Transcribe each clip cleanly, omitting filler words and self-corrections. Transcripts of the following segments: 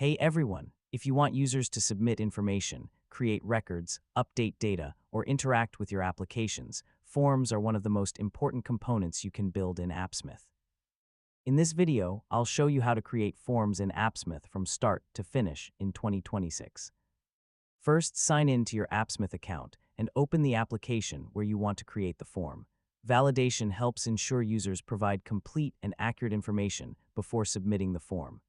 Hey everyone, if you want users to submit information, create records, update data, or interact with your applications, forms are one of the most important components you can build in Appsmith. In this video, I'll show you how to create forms in Appsmith from start to finish in 2026. First, sign in to your Appsmith account and open the application where you want to create the form. Validation helps ensure users provide complete and accurate information before submitting the form.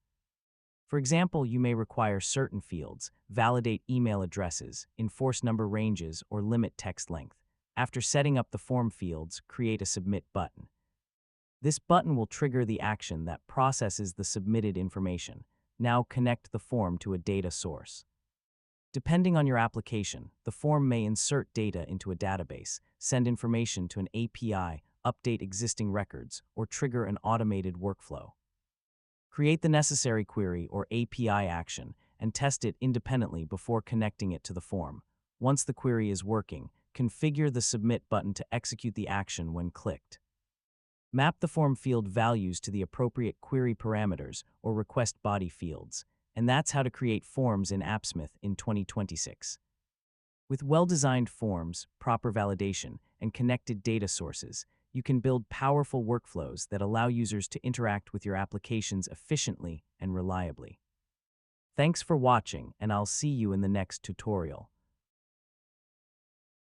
For example, you may require certain fields, validate email addresses, enforce number ranges, or limit text length. After setting up the form fields, create a Submit button. This button will trigger the action that processes the submitted information. Now connect the form to a data source. Depending on your application, the form may insert data into a database, send information to an API, update existing records, or trigger an automated workflow. Create the necessary query or API action and test it independently before connecting it to the form. Once the query is working, configure the Submit button to execute the action when clicked. Map the form field values to the appropriate query parameters or request body fields, and that's how to create forms in Appsmith in 2026. With well-designed forms, proper validation, and connected data sources, you can build powerful workflows that allow users to interact with your applications efficiently and reliably. Thanks for watching, and I'll see you in the next tutorial.